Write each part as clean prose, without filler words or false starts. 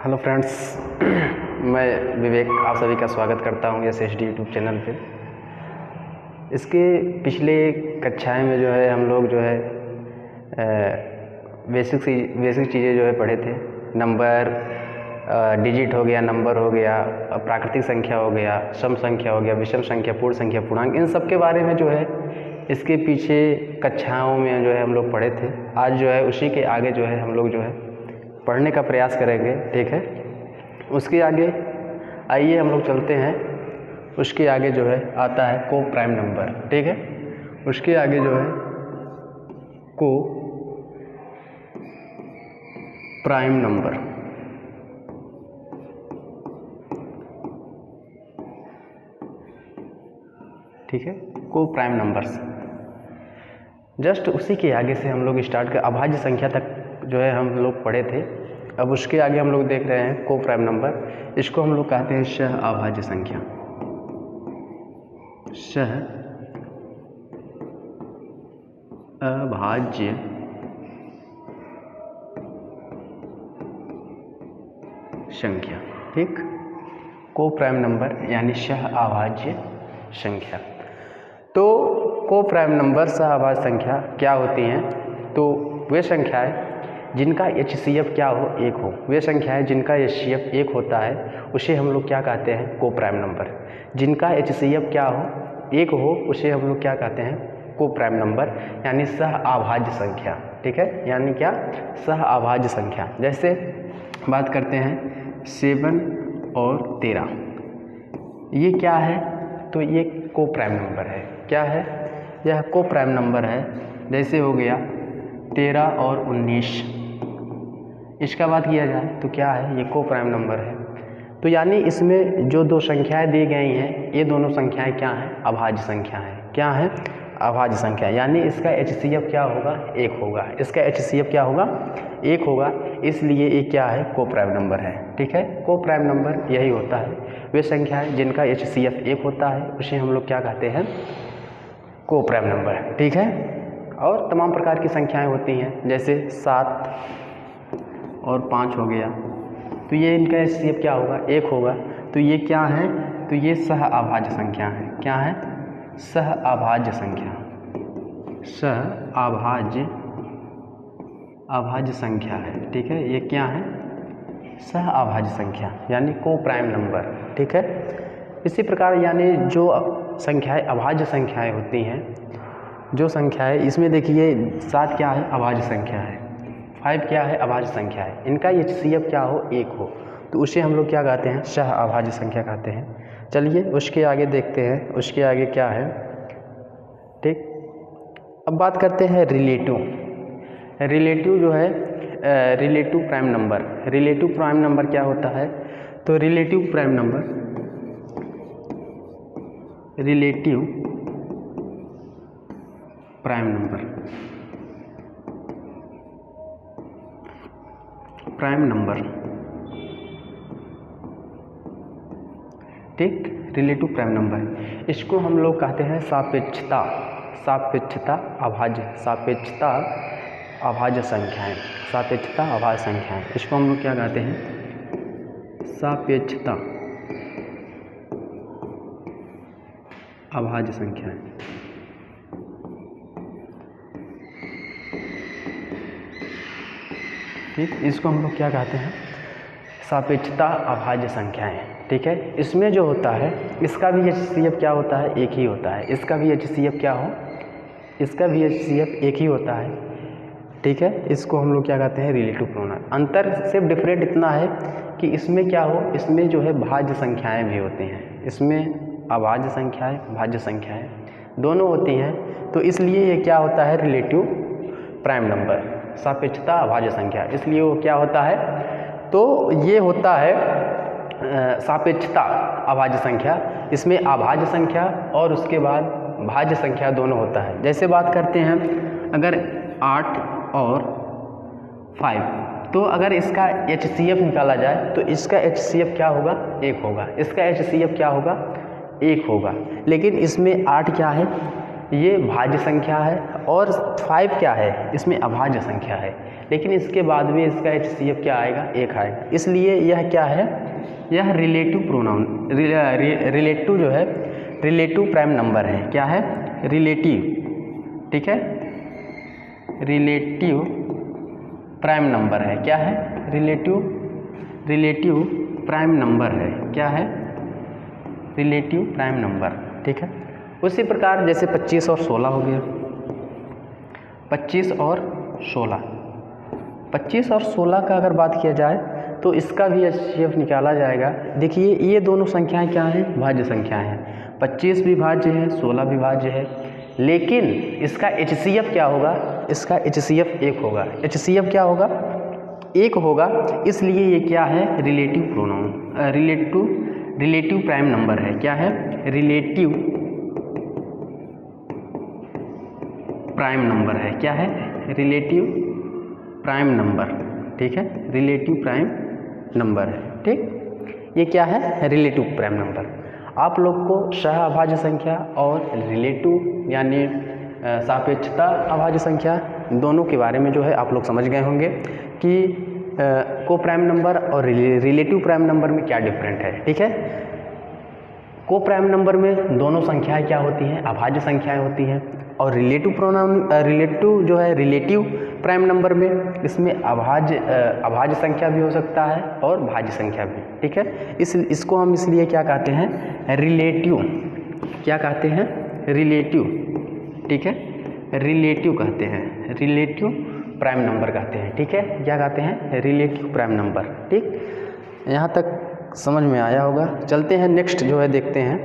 Hello friends, मैं विवेक आप सभी का स्वागत करता हूँ SHD यूट्यूब चैनल पे। इसके पिछले कक्षाएं में जो है हम लोग जो है बेसिक चीज़ें जो है पढ़े थे। नंबर, डिजिट हो गया, नंबर हो गया, प्राकृतिक संख्या हो गया, सम संख्या हो गया, विषम संख्या, पूर्ण संख्या, पूर्णांक, इन सब के बारे में जो है इसके पीछे कक्षाओं में जो है हम लोग पढ़े थे। आज जो है उसी के आगे जो है हम लोग जो है पढ़ने का प्रयास करेंगे, ठीक है। उसके आगे आइए हम लोग चलते हैं। उसके आगे जो है आता है को प्राइम नंबर, ठीक है। उसके आगे जो है को प्राइम नंबर, ठीक है। को प्राइम नंबर्स जस्ट उसी के आगे से हम लोग स्टार्ट कर अभाज्य संख्या तक जो है हम लोग पढ़े थे। अब उसके आगे हम लोग देख रहे हैं को प्राइम नंबर। इसको हम लोग कहते हैं सह अभाज्य संख्या। सह अभाज्य संख्या, ठीक। को प्राइम नंबर यानी सह अभाज्य संख्या। तो को प्राइम नंबर सह अभाज्य संख्या क्या होती हैं? तो वे संख्याएं जिनका HCF क्या हो, एक हो। वे संख्याएं जिनका HCF एक होता है उसे हम लोग क्या कहते हैं? को प्राइम नंबर। जिनका HCF क्या हो, एक हो, उसे हम लोग क्या कहते हैं? को प्राइम नंबर यानी सह अभाज्य संख्या, ठीक है। यानी क्या? सह अभाज्य संख्या। जैसे बात करते हैं 7 और 13, ये क्या है? तो ये को प्राइम नंबर है। क्या है? यह को प्राइम नंबर है। जैसे हो गया 13 और 19, इसका बात किया जाए तो क्या है? ये को प्राइम नंबर है। तो यानी इसमें जो दो संख्याएं दी गई हैं, ये दोनों संख्याएं क्या हैं? अभाज्य संख्या हैं। क्या है? अभाज्य संख्या। यानी इसका HCF क्या होगा? एक होगा। इसका HCF क्या होगा? एक होगा। इसलिए ये क्या है? को प्राइम नंबर है, ठीक है। को प्राइम नंबर यही होता है। वे संख्याएं जिनका HCF एक होता है उसे हम लोग क्या कहते हैं? को प्राइम नंबर, ठीक है। और तमाम प्रकार की संख्याएं होती हैं, जैसे 7 और 5 हो गया, तो ये इनका HCF क्या होगा? एक होगा। तो ये क्या है? तो ये सह अभाज्य संख्या है। क्या है? सह अभाज्य संख्या। सह अभाज्य संख्या है, ठीक है। ये क्या है? सह अभाज्य संख्या यानी को प्राइम नंबर, ठीक है। इसी प्रकार यानी जो संख्याएं अभाज्य संख्याएं होती हैं, जो संख्याएं इसमें देखिए 7 क्या है? अभाज्य संख्या है। 5 क्या है? अभाज्य संख्या है। इनका HCF क्या हो? एक हो, तो उसे हम लोग क्या कहते हैं? सह अभाज्य संख्या कहते हैं। चलिए उसके आगे देखते हैं। उसके आगे क्या है, ठीक। अब बात करते हैं रिलेटिव। रिलेटिव जो है relative prime number. Relative prime number क्या होता है? तो relative prime number, relative prime number, prime number, ठीक। रिलेटिव प्राइम नंबर, इसको हम लोग कहते हैं सापेक्षता। सापेक्षता अभाज्य, सापेक्षता अभाज्य संख्याएं, सापेक्षता अभाज्य संख्याएं, इसको हम लोग क्या कहते हैं? सापेक्षता अभाज्य संख्याएं, ठीक। इसको हम लोग क्या कहते हैं? सापेक्षता अभाज्य संख्याएं, ठीक है। इसमें जो होता है, इसका भी HCF क्या होता है? एक ही होता है। इसका भी HCF क्या हो? इसका भी HCF एक ही होता है, ठीक है। इसको हम लोग क्या कहते हैं? Relative pronoun. अंतर सिर्फ डिफरेंट इतना है कि इसमें क्या हो? इसमें जो है भाज्य संख्याएं भी होती हैं। इसमें अभाज्य संख्याएं, भाज्य संख्याएं दोनों होती हैं। तो इसलिए ये क्या होता है? रिलेटिव प्राइम नंबर, सापेक्षता अभाज्य संख्या। इसलिए वो क्या होता है? तो ये होता है सापेक्षता अभाज्य संख्या। इसमें अभाज्य संख्या और उसके बाद भाज्य संख्या दोनों होता है। जैसे बात करते हैं, अगर 8 और 5, तो अगर इसका HCF निकाला जाए तो इसका HCF क्या होगा? एक होगा। इसका HCF क्या होगा? एक होगा। लेकिन इसमें 8 क्या है? ये भाज्य संख्या है और 5 क्या है, इसमें अभाज्य संख्या है, लेकिन इसके बाद भी इसका HCF क्या आएगा, 1 आएगा। इसलिए यह क्या है, यह रिलेटिव प्रोनाउन, रिलेटिव जो है रिलेटिव प्राइम नंबर है। क्या है, रिलेटिव, ठीक है, रिलेटिव प्राइम नंबर है। क्या है, रिलेटिव प्राइम नंबर है। क्या है, रिलेटिव प्राइम नंबर, ठीक है। उसी प्रकार जैसे 25 और 16 हो गया, 25 और 16, 25 और 16 का अगर बात किया जाए तो इसका भी HCF निकाला जाएगा। देखिए ये दोनों संख्याएं क्या हैं, भाज्य संख्याएं हैं। 25 भी भाज्य है, 16 भी भाज्य है, लेकिन इसका HCF क्या होगा, इसका HCF 1 होगा। HCF क्या होगा, 1 होगा। इसलिए ये क्या है, relative pronoun, relative prime number है। क्या है, रिलेटिव प्राइम नंबर है। क्या है, रिलेटिव प्राइम नंबर, ठीक है, रिलेटिव प्राइम नंबर है, ठीक। ये क्या है, रिलेटिव प्राइम नंबर। आप लोग को सह अभाज्य संख्या और रिलेटिव यानी सापेक्षता अभाज्य संख्या दोनों के बारे में जो है आप लोग समझ गए होंगे कि को प्राइम नंबर और रिलेटिव प्राइम नंबर में क्या डिफरेंट है, ठीक है। को प्राइम नंबर में दोनों संख्याएं क्या होती हैं, अभाज्य संख्याएं होती हैं, और रिलेटिव जो है रिलेटिव प्राइम नंबर में इसमें अभाज्य संख्या भी हो सकता है और भाज्य संख्या भी, ठीक है। इसको हम इसलिए क्या कहते हैं, रिलेटिव, क्या कहते हैं, रिलेटिव, ठीक है, रिलेटिव कहते हैं, रिलेटिव प्राइम नंबर कहते हैं, ठीक है। क्या कहते हैं, रिलेटिव प्राइम नंबर, ठीक। यहाँ तक समझ में आया होगा। चलते हैं नेक्स्ट जो है देखते हैं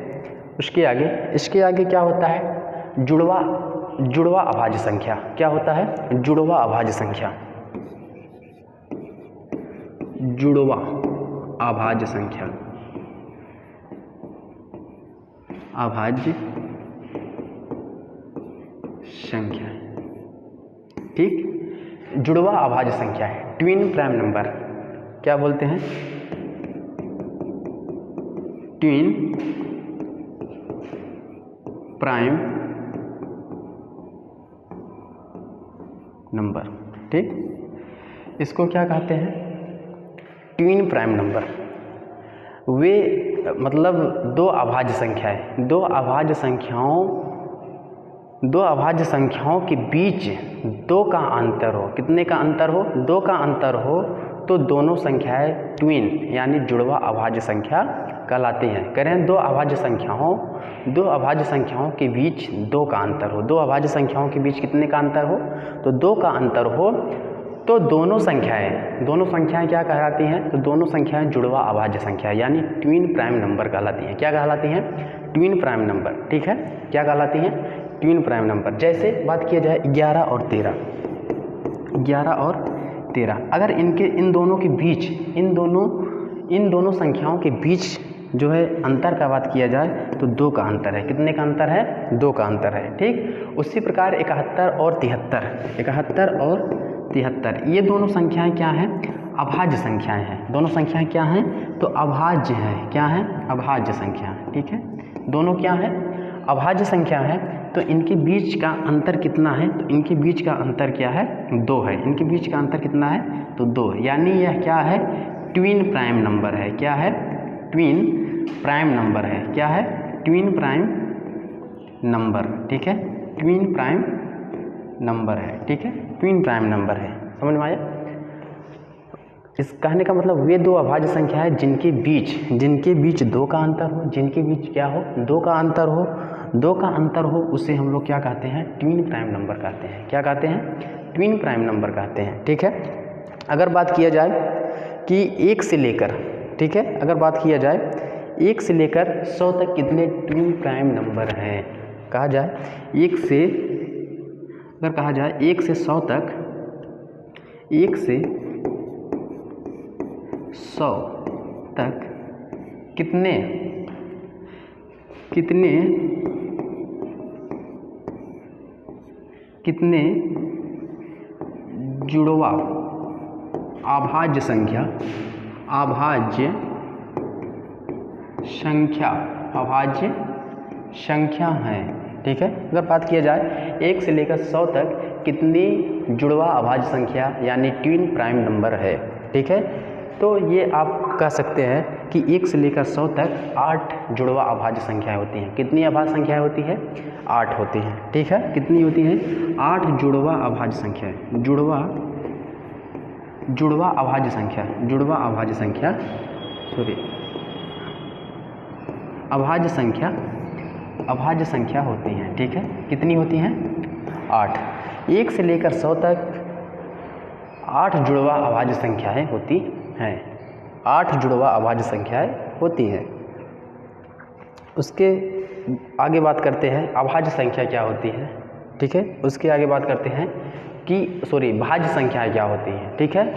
उसके आगे। इसके आगे क्या होता है, जुड़वा अभाज्य संख्या। क्या होता है, जुड़वा अभाज्य संख्या, जुड़वा अभाज्य संख्या, अभाज्य संख्या, ठीक। जुड़वा अभाज्य संख्या है, ट्विन प्राइम नंबर। क्या बोलते हैं, ट्विन प्राइम नंबर, ठीक। इसको क्या कहते हैं, ट्विन प्राइम नंबर। वे मतलब दो अभाज्य संख्याएं, दो अभाज्य संख्याओं के बीच 2 का अंतर हो। कितने का अंतर हो, 2 का अंतर हो तो दोनों संख्याएं ट्विन यानी जुड़वा अभाज्य संख्या कहलाती हैं। कह रहे हैं दो अभाज्य संख्याओं के बीच 2 का अंतर हो। 2 अभाज्य संख्याओं के बीच कितने का अंतर हो, तो 2 का अंतर हो तो दोनों संख्याएं क्या कहलाती हैं, तो दोनों संख्याएं जुड़वा अभाज्य संख्या यानी ट्विन प्राइम नंबर कहलाती हैं। क्या कहलाती हैं, ट्विन प्राइम नंबर, ठीक है। क्या कहलाती हैं, ट्विन प्राइम नंबर। जैसे बात किया जाए 11 और 13, 11 और 13, अगर इन दोनों के बीच, इन दोनों संख्याओं के बीच जो है अंतर का बात किया जाए तो 2 का अंतर है। कितने का अंतर है, 2 का अंतर है, ठीक। उसी प्रकार 71 और 73, ये दोनों संख्याएं क्या हैं, अभाज्य संख्याएं हैं। दोनों संख्याएं क्या हैं, तो अभाज्य हैं। क्या हैं, अभाज्य संख्या, ठीक है। दोनों क्या है, अभाज्य संख्या है। तो इनके बीच का अंतर कितना है, तो इनके बीच का अंतर क्या है, 2 है। इनके बीच का अंतर कितना है, तो 2, यानी यह क्या है, ट्विन प्राइम नंबर है। क्या है, ट्विन प्राइम नंबर है। क्या है, ट्विन प्राइम नंबर, ठीक है, ट्विन प्राइम नंबर है, ठीक है, ट्विन प्राइम नंबर है। समझ में आया। इस कहने का मतलब वे 2 अभाज्य संख्या है जिनके बीच 2 का अंतर हो, जिनके बीच क्या हो, 2 का अंतर हो, 2 का अंतर हो, उसे हम लोग क्या कहते हैं, ट्विन प्राइम नंबर कहते हैं। क्या कहते हैं, ट्विन प्राइम नंबर कहते हैं, ठीक है। अगर बात किया जाए कि 1 से लेकर, ठीक है, अगर बात किया जाए 1 से लेकर 100 तक कितने ट्विन प्राइम नंबर हैं, कहा जाए 1 से 100 तक, 1 से 100 तक कितने जुड़वा अभाज्य संख्या हैं, ठीक है। अगर बात किया जाए 1 से लेकर 100 तक कितनी जुड़वा अभाज्य संख्या यानी ट्विन प्राइम नंबर है, ठीक है, तो ये आप कह सकते हैं कि 1 से लेकर 100 तक 8 जुड़वा अभाज्य संख्याएं होती हैं। कितनी अभाज्य संख्याएं होती है? 8 होती हैं, ठीक है। कितनी होती हैं? 8 जुड़वा अभाज्य संख्याएं। जुड़वा अभाज्य संख्या, जुड़वा अभाज्य संख्या, सॉरी, अभाज्य संख्या होती हैं, ठीक है। कितनी होती हैं? 8। 1 से लेकर 100 तक 8 जुड़वा अभाज्य संख्याएं होती हैं। 8 जुड़वा अभाज्य संख्याएं होती हैं। उसके आगे बात करते हैं अभाज्य संख्या क्या होती है, ठीक है। उसके आगे बात करते हैं कि भाज्य संख्याएं क्या होती हैं, ठीक है,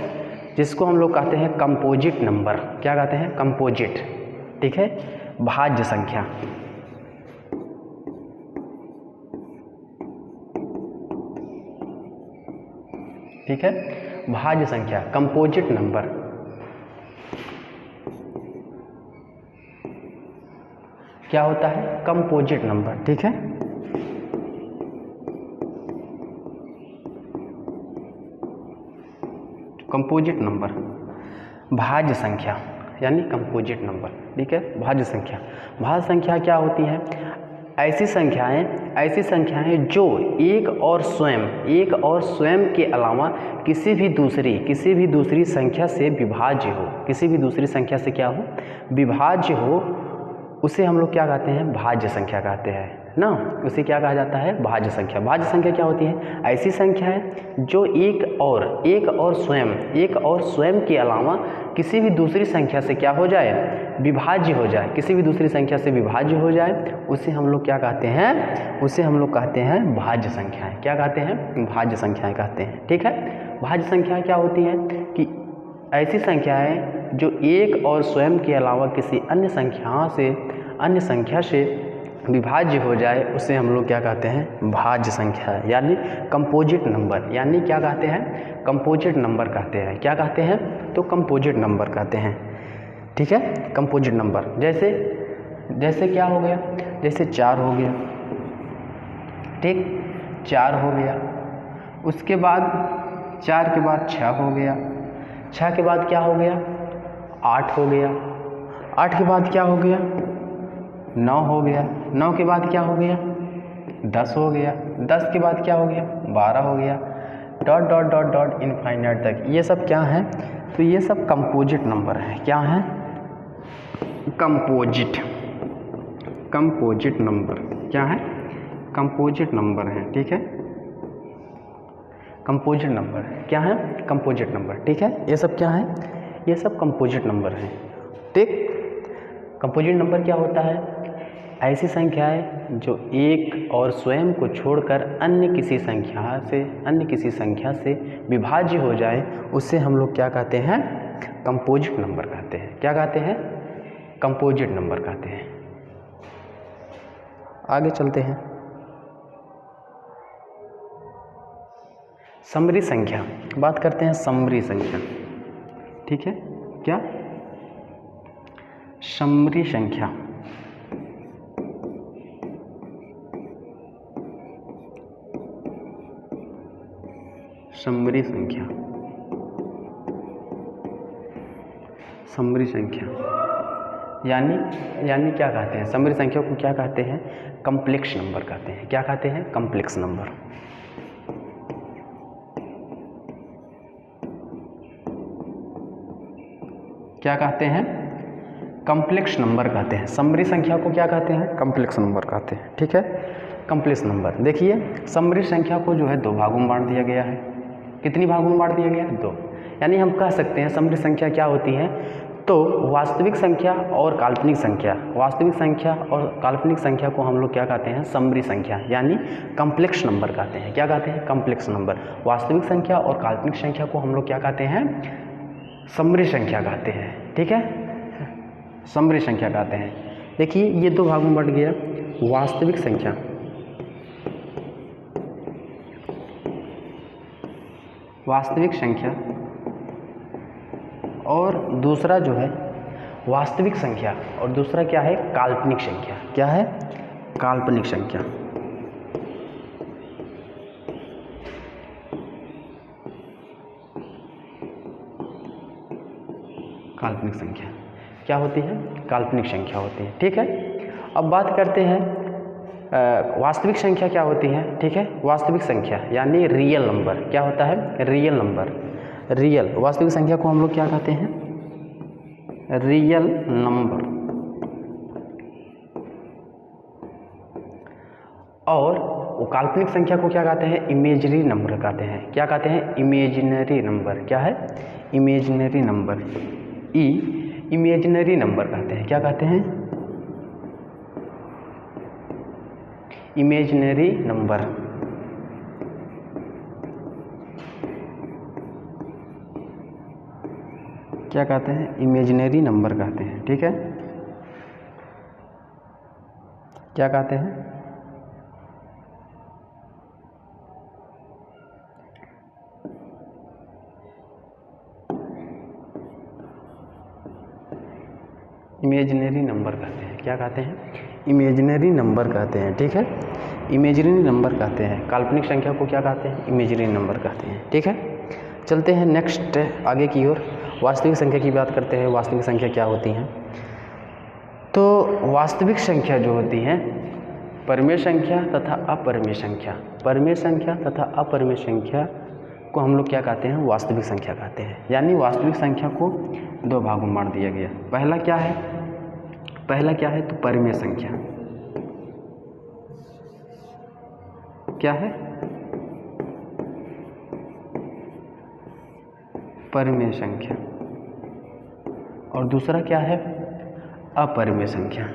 जिसको हम लोग कहते हैं कंपोजिट नंबर। क्या कहते हैं? कंपोजिट, ठीक है, भाज्य संख्या। ठीक है, भाज्य संख्या, कंपोजिट नंबर। क्या होता है? कंपोजिट नंबर, ठीक है। कंपोजिट नंबर, भाज्य संख्या यानी कंपोजिट नंबर, ठीक है। भाज्य संख्या, भाज्य संख्या क्या होती है? ऐसी संख्याएं जो एक और स्वयं के अलावा किसी भी दूसरी संख्या से विभाज्य हो, किसी भी दूसरी संख्या से क्या हो? विभाज्य हो, उसे हम लोग क्या कहते हैं? भाज्य संख्या कहते हैं ना। उसे क्या कहा जाता है? भाज्य संख्या। भाज्य संख्या क्या होती है? ऐसी संख्याएं जो एक और स्वयं के अलावा किसी भी दूसरी संख्या से क्या हो जाए? विभाज्य हो जाए, किसी भी दूसरी संख्या से विभाज्य हो जाए, उसे हम लोग क्या कहते हैं? उसे हम लोग कहते हैं भाज्य संख्याएं। क्या कहते हैं? भाज्य संख्याएं कहते हैं, ठीक है। भाज्य संख्याएं क्या होती हैं? कि ऐसी संख्याएं जो एक और स्वयं के अलावा किसी अन्य संख्या से विभाज्य हो जाए, उसे हम लोग क्या कहते हैं? भाज्य संख्या यानी कंपोजिट नंबर। यानी क्या कहते हैं? कंपोजिट नंबर कहते हैं। क्या कहते हैं? तो कंपोजिट नंबर कहते हैं, ठीक है। कंपोजिट नंबर जैसे क्या हो गया? जैसे 4 हो गया, ठीक, 4 हो गया। उसके बाद 4 के बाद 6 हो गया, 6 के बाद क्या हो गया? 8 हो गया, 8 के बाद क्या हो गया? 9 हो गया, 9 के बाद क्या हो गया? 10 हो गया, 10 के बाद क्या हो गया? 12 हो गया, dot dot dot dot infinite तक। ये सब क्या है? तो ये सब कंपोजिट नंबर है। क्या है? Composite number. क्या है? कंपोजिट नंबर है, ठीक है। कंपोजिट नंबर क्या है? कंपोजिट नंबर, ठीक है। ये सब क्या है? ये सब कंपोजिट नंबर हैं, ठीक। कंपोजिट नंबर क्या होता है? ऐसी संख्याएं जो एक और स्वयं को छोड़कर अन्य किसी संख्या से विभाज्य हो जाए, उससे हम लोग क्या कहते हैं? कंपोजिट नंबर कहते हैं। क्या कहते हैं? कंपोजिट नंबर कहते हैं। आगे चलते हैं। समरी संख्या, बात करते हैं समरी संख्या, ठीक है। क्या? समरी संख्या। समरी संख्या, समरी संख्या यानी क्या कहते हैं? समरी संख्या को क्या कहते हैं? कॉम्प्लेक्स नंबर कहते हैं। क्या कहते हैं? Complex number. क्या कहते हैं? कॉम्प्लेक्स नंबर कहते हैं। समरी संख्या को क्या कहते हैं? कॉम्प्लेक्स नंबर कहते हैं, ठीक है। Complex number. देखिए, समरी संख्या को जो है 2 भागों में बांट दिया गया है। कितनी भागों में बांट दिया गया है? 2। यानी हम कह सकते हैं समरी संख्या क्या होती है? तो वास्तविक संख्या और काल्पनिक संख्या, वास्तविक संख्या और काल्पनिक संख्या को हम लोग क्या कहते हैं? समरी संख्या यानी कॉम्प्लेक्स नंबर कहते हैं। क्या कहते हैं? Complex number. वास्तविक संख्या और काल्पनिक संख्या को हम लोग क्या कहते हैं? समरी संख्या कहते हैं, ठीक है। समरी संख्या कहते हैं। देखिए, ये 2 भागों में बढ़ गया, वास्तविक संख्या और दूसरा जो है वास्तविक संख्या, और दूसरा क्या है? काल्पनिक संख्या। क्या है? काल्पनिक संख्या। काल्पनिक संख्या क्या होती है? काल्पनिक संख्या होती है। ठीक है, अब बात करते हैं वास्तविक संख्या क्या होती है। ठीक है, वास्तविक संख्या यानी रियल नंबर क्या होता है? Real number. रियल वास्तविक संख्या को हम लोग क्या कहते हैं? Real number. और वो काल्पनिक संख्या को क्या कहते हैं? इमेजिनरी नंबर कहते हैं। क्या कहते हैं? Imaginary number. क्या है? Imaginary number. इमेजिनरी नंबर कहते हैं। क्या कहते हैं? Imaginary number. क्या कहते हैं? इमेजिनरी नंबर कहते हैं। ठीक है, क्या कहते हैं? इमेजिनरी नंबर कहते हैं। क्या कहते हैं? इमेजिनरी नंबर कहते हैं। ठीक है, इमेजिनरी नंबर कहते हैं। काल्पनिक संख्या को क्या कहते हैं? इमेजिनरी नंबर कहते हैं। ठीक है, चलते हैं नेक्स्ट आगे की ओर। वास्तविक संख्या की बात करते हैं। वास्तविक संख्या क्या होती हैं? तो वास्तविक संख्या जो होती हैं, परिमेय संख्या तथा अपरिमेय संख्या, परिमेय संख्या तथा अपरिमेय संख्या को हम लोग क्या कहते हैं? वास्तविक संख्या कहते हैं। यानी वास्तविक संख्या को दो भागों में बांट दिया गया। पहला क्या है? पहला क्या है? तो परिमेय संख्या। क्या है? परिमेय संख्या। और दूसरा क्या है? अपरिमेय संख्या।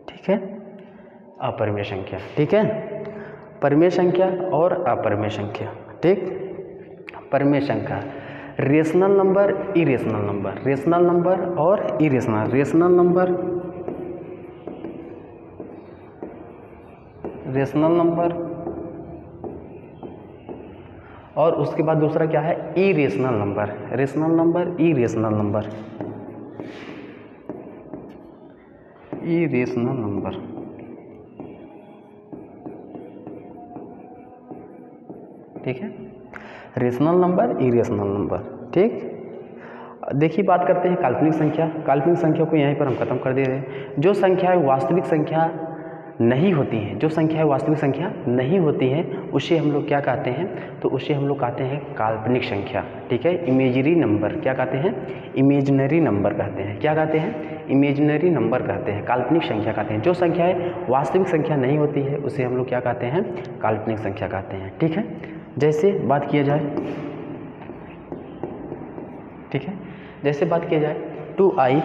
ठीक है, अपरिमेय संख्या। ठीक है, परिमेय संख्या और अपरिमेय संख्या। ठीक, परिमेय संख्या rational number, irrational number, rational number और irrational. Rational number, rational number, और उसके बाद दूसरा क्या है? Irrational number. Rational number, irrational number, irrational number. ठीक है, रेशनल नंबर, इरेशनल नंबर। ठीक, देखिए बात करते हैं काल्पनिक संख्या। काल्पनिक संख्या को यहीं पर हम खत्म कर दे रहे हैं। जो संख्याएं वास्तविक संख्या नहीं होती हैं, जो संख्याएं वास्तविक संख्या नहीं होती हैं, उसे हम लोग क्या कहते हैं? तो उसे हम लोग कहते हैं काल्पनिक संख्या। ठीक है, इमेजिनरी नंबर क्या कहते हैं? इमेजिनरी नंबर कहते हैं। क्या कहते हैं? इमेजिनरी नंबर कहते हैं, काल्पनिक संख्या कहते हैं। जो संख्याएं वास्तविक संख्या नहीं होती है उसे हम लोग क्या कहते हैं? काल्पनिक संख्या कहते हैं। ठीक है, जैसे बात किया जाए, ठीक है, जैसे बात किया जाए 2i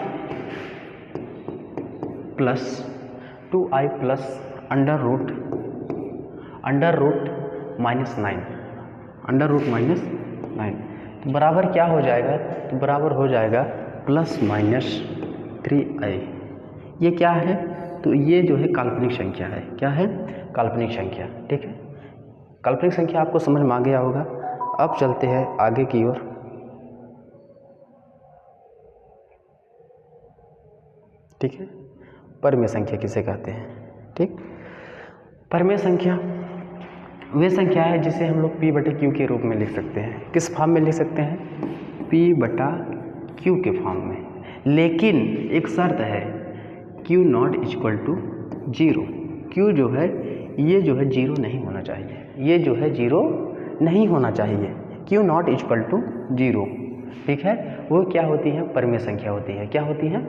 plus under root minus 9, under root minus 9, तो बराबर क्या हो जाएगा? तो बराबर हो जाएगा प्लस माइनस 3i। ये क्या है? तो ये जो है काल्पनिक संख्या है। क्या है? काल्पनिक संख्या। ठीक है, काल्पनिक संख्या आपको समझ में आ गया होगा। अब चलते हैं आगे की ओर। ठीक है, परिमेय संख्या किसे कहते हैं? ठीक, परिमेय संख्या वे संख्या है जिसे हम लोग p/q के रूप में लिख सकते हैं। किस फॉर्म में लिख सकते हैं? p/q के फॉर्म में। लेकिन एक शर्त है, q not equal to 0। q जो है ये जो है 0 नहीं होना चाहिए, ये जो है 0 नहीं होना चाहिए। q not equal to 0। ठीक है, वो क्या होती है? परिमेय संख्या होती है। क्या होती है?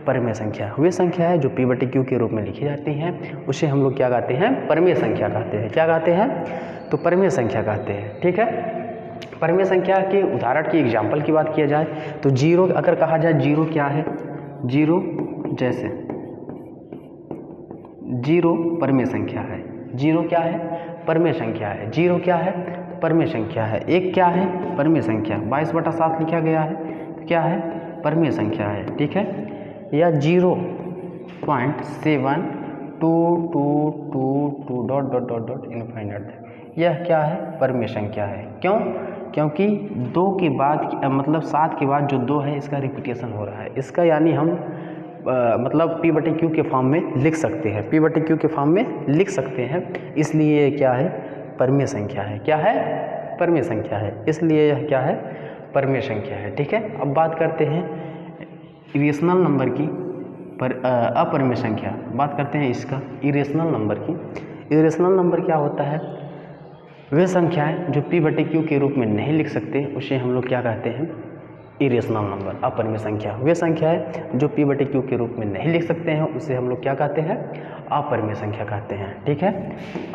परिमेय संख्या। वे संख्या है जो p/q के रूप में लिखी जाती हैं, उसे हम लोग क्या कहते हैं? परिमेय संख्या कहते हैं। क्या कहते हैं? तो परिमेय संख्या कहते हैं। ठीक है, परिमेय संख्या के उदाहरण की एग्जाम्पल की बात किया जाए तो 0 अगर कहा जाए, 0 क्या है? 0 जैसे 0 परिमेय संख्या है। 0 क्या है? परिमेय संख्या है। 0 क्या है? परिमेय संख्या है। 1 क्या है? परिमेय संख्या। 22/7 लिखा गया है तो क्या है? परिमेय संख्या है। ठीक है, या 0.7222 इनफाइनाइट, यह क्या है? परिमेय संख्या है। क्यों? क्योंकि 2 के बाद मतलब 7 के बाद जो 2 है इसका रिपीटेशन हो रहा है। इसका यानी हम मतलब p बटे q के फॉर्म में लिख सकते हैं, p बटे q के फॉर्म में लिख सकते हैं, इसलिए ये क्या है, परमीय संख्या है। क्या है, परमीय संख्या है, इसलिए यह क्या है, परमीय संख्या है। ठीक है, अब बात करते हैं इरेशनल नंबर की, पर अपरमीय संख्या। बात करते हैं इसका इरेशनल नंबर की। इरेशनल नंबर क्या होता है, वे संख्याएं जो p बटे q के रूप में नहीं लिख सकते उसे हम लोग क्या कहते हैं, इरेशनल नंबर, अपरमीय संख्या। वे संख्याएं जो p बटे q के रूप में नहीं लिख सकते हैं उसे हम लोग क्या कहते हैं, अपरमीय संख्या कहते हैं। ठीक है,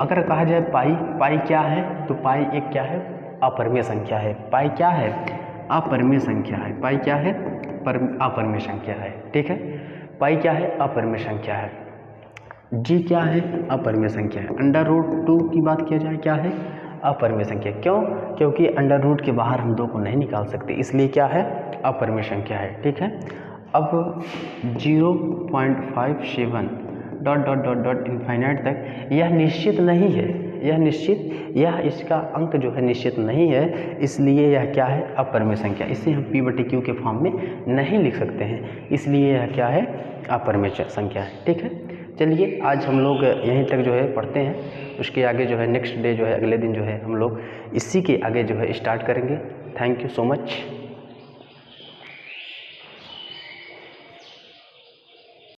अगर कहा जाए पाई, पाई क्या है, तो पाई एक क्या है, अपरमीय संख्या है। पाई क्या है, अपरमीय संख्या है। पाई क्या है, अपरमीय संख्या है। ठीक है, पाई क्या है, अपरमीय संख्या है। जी क्या है, अपरमीय संख्या है। अंडर रूट 2 की बात किया जाए क्या है, अपरमीय संख्या। क्यों, क्योंकि अंडर रूट के बाहर हम 2 को नहीं निकाल सकते, इसलिए क्या है, अपरमीय संख्या है। ठीक है, अब 0.57 dot dot dot dot infinite तक यह निश्चित नहीं है, यह इसका अंक जो है निश्चित नहीं है, इसलिए यह क्या है, अपरमीय संख्या। इसे हम p बटे q के फॉर्म में नहीं लिख सकते हैं, इसलिए यह क्या है, अपरमीय संख्या है। ठीक है, चलिए आज हम लोग यहीं तक जो है पढ़ते हैं, उसके आगे जो है नेक्स्ट डे जो है, अगले दिन जो है हम लोग इसी के आगे जो है स्टार्ट करेंगे। Thank you so much.